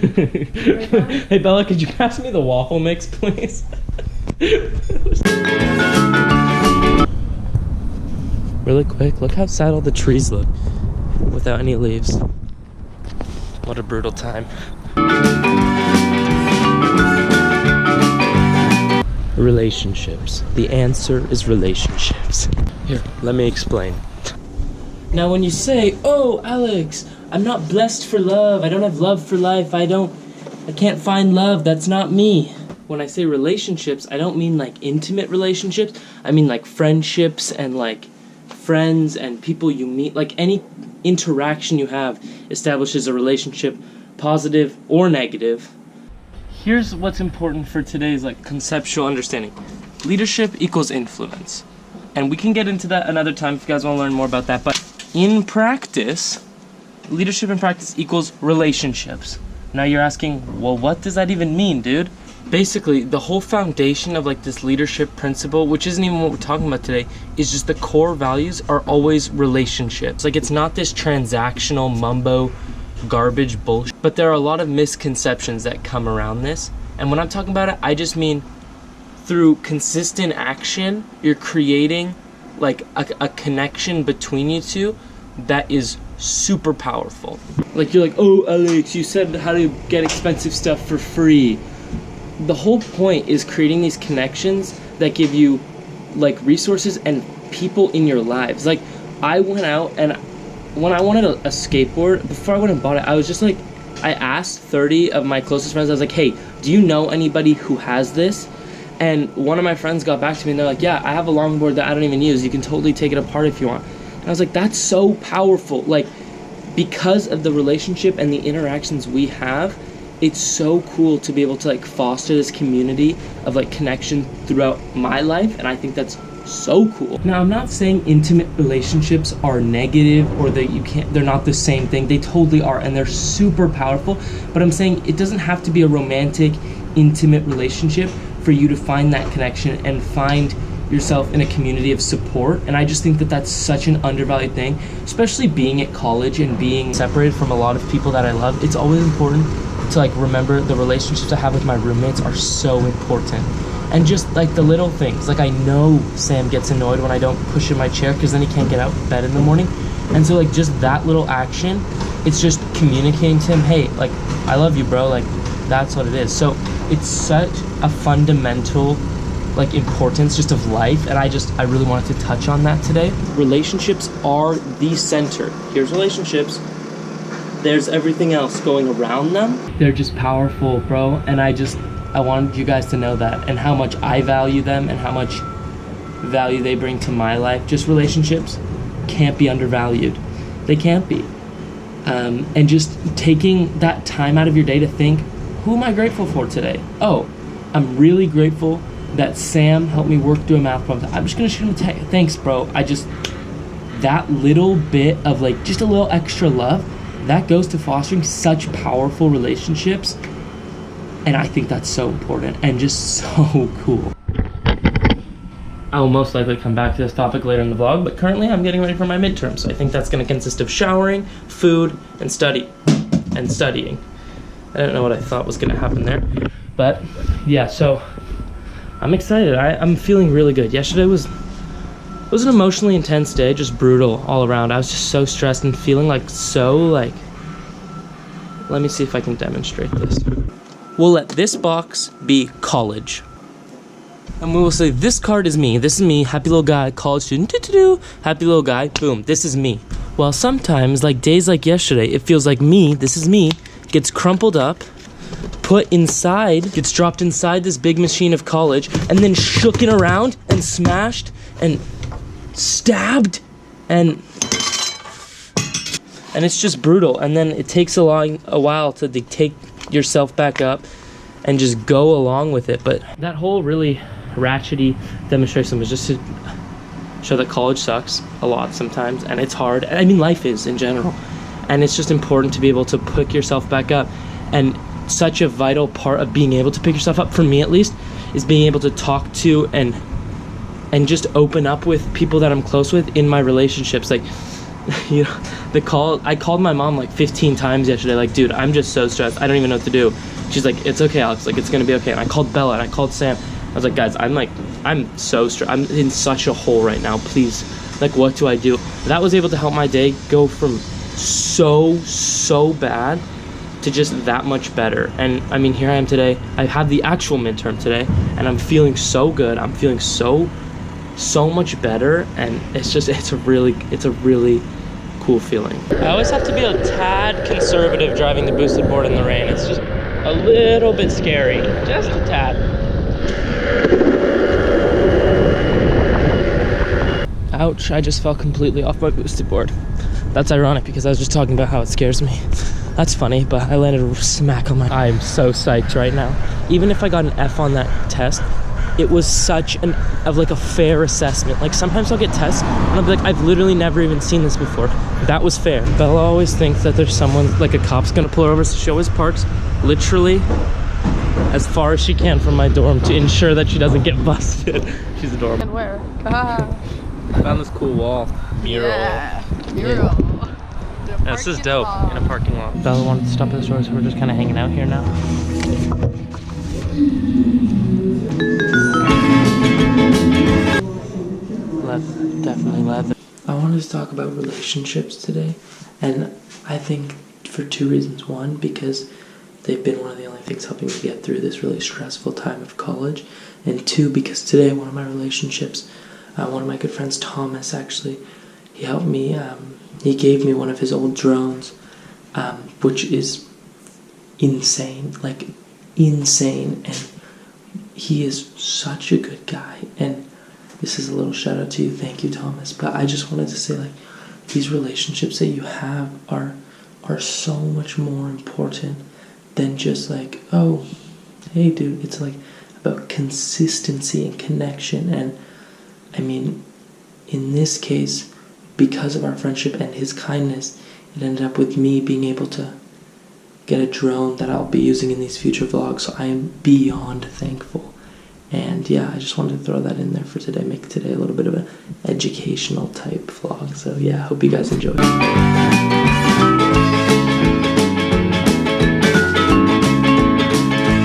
Hey Bella, could you pass me the waffle mix, please? Really quick, look how sad all the trees look without any leaves. What a brutal time. Relationships. The answer is relationships. Here, let me explain. Now when you say, oh Alex, I'm not blessed for love, I don't have love for life, I can't find love, that's not me. When I say relationships, I don't mean like intimate relationships, I mean like friendships and like friends and people you meet, like any interaction you have establishes a relationship, positive or negative. Here's what's important for today's like conceptual understanding. Leadership equals influence. And we can get into that another time if you guys want to learn more about that. But in practice, leadership in practice equals relationships. Now you're asking, well, what does that even mean, dude? Basically, the whole foundation of like this leadership principle, which isn't even what we're talking about today, is just the core values are always relationships. Like it's not this transactional mumbo garbage bullshit, but there are a lot of misconceptions that come around this. And when I'm talking about it, I just mean through consistent action, you're creating like a connection between you two that is super powerful. Like you're like, oh Alex, you said how to get expensive stuff for free. The whole point is creating these connections that give you like resources and people in your lives. Like I went out and when I wanted a skateboard, before I went and bought it, I was just like, I asked 30 of my closest friends, I was like, hey, do you know anybody who has this? And one of my friends got back to me and they're like, yeah, I have a longboard that I don't even use. You can totally take it apart if you want. And I was like, that's so powerful. Like because of the relationship and the interactions we have, it's so cool to be able to like foster this community of like connection throughout my life, and I think that's so cool. Now I'm not saying intimate relationships are negative or that they're not the same thing. They totally are, and they're super powerful, but I'm saying it doesn't have to be a romantic, intimate relationship for you to find that connection and find yourself in a community of support. And I just think that that's such an undervalued thing, especially being at college and being separated from a lot of people that I love. It's always important to like remember the relationships I have with my roommates are so important. And just like the little things, like I know Sam gets annoyed when I don't push in my chair because then he can't get out of bed in the morning. And so like just that little action, it's just communicating to him, hey, like I love you, bro, like that's what it is. So it's such a fundamental like importance just of life, and I really wanted to touch on that today. Relationships are the center. Here's relationships, there's everything else going around them. They're just powerful, bro, and I wanted you guys to know that and how much I value them and how much value they bring to my life. Just relationships can't be undervalued. They can't be. And just taking that time out of your day to think, who am I grateful for today? Oh, I'm really grateful that Sam helped me work through a math problem. I'm just gonna shoot him a text. Thanks, bro. That little bit of like, just a little extra love, that goes to fostering such powerful relationships. And I think that's so important and just so cool. I will most likely come back to this topic later in the vlog, but currently I'm getting ready for my midterm. So I think that's gonna consist of showering, food, and studying. I don't know what I thought was gonna happen there. But yeah, so I'm excited. I'm feeling really good. Yesterday was an emotionally intense day, just brutal all around. I was just so stressed and feeling like let me see if I can demonstrate this. We'll let this box be college. And we will say, this card is me. This is me, happy little guy, college student, happy little guy, boom, this is me. Well, sometimes, like days like yesterday, it feels like me, this is me, gets crumpled up, put inside, gets dropped inside this big machine of college, and then shooken around and smashed and stabbed, and it's just brutal. And then it takes a while to take yourself back up and just go along with it. But that whole really ratchety demonstration was just to show that college sucks a lot sometimes, and it's hard. I mean, life is in general, and it's just important to be able to pick yourself back up. And such a vital part of being able to pick yourself up, for me at least, is being able to talk to and just open up with people that I'm close with in my relationships. Like you know, I called my mom like 15 times yesterday, like, dude, I'm just so stressed, I don't even know what to do. She's like, it's okay, Alex, like, it's gonna be okay. And I called Bella and I called Sam. I was like, guys, I'm so stressed, I'm in such a hole right now, please, like, what do I do? That was able to help my day go from so bad to just that much better. And I mean, here I am today, I have the actual midterm today, and I'm feeling so good, I'm feeling so much better, and it's a really cool feeling. I always have to be a tad conservative driving the boosted board in the rain. It's just a little bit scary, just a tad. Ouch, I just fell completely off my boosted board. That's ironic because I was just talking about how it scares me. That's funny, but I landed a smack on my... I'm so psyched right now. Even if I got an F on that test, it was such a fair assessment. Like, sometimes I'll get tests and I'll be like, I've literally never even seen this before. That was fair. Bella always thinks that there's someone, like a cop's gonna pull her over, so she always parks literally as far as she can from my dorm to ensure that she doesn't get busted. She's adorable. And where? Ah. I found this cool wall. Mural. Yeah, mural. Yeah, this is dope, in a parking lot. Bella wanted to stop at the store, so we're just kind of hanging out here now. Leather, definitely leather. I wanted to talk about relationships today, and I think for two reasons. One, because they've been one of the only things helping me get through this really stressful time of college, and two, because today one of my relationships, one of my good friends, Thomas, actually, he helped me, he gave me one of his old drones, which is insane, like insane, and he is such a good guy. And this is a little shout out to you, thank you, Thomas. But I just wanted to say, like, these relationships that you have are so much more important than just like, oh, hey dude. It's like about consistency and connection. And I mean, in this case, because of our friendship and his kindness, it ended up with me being able to get a drone that I'll be using in these future vlogs. So I am beyond thankful. And yeah, I just wanted to throw that in there for today, make today a little bit of an educational type vlog. So yeah, hope you guys enjoy.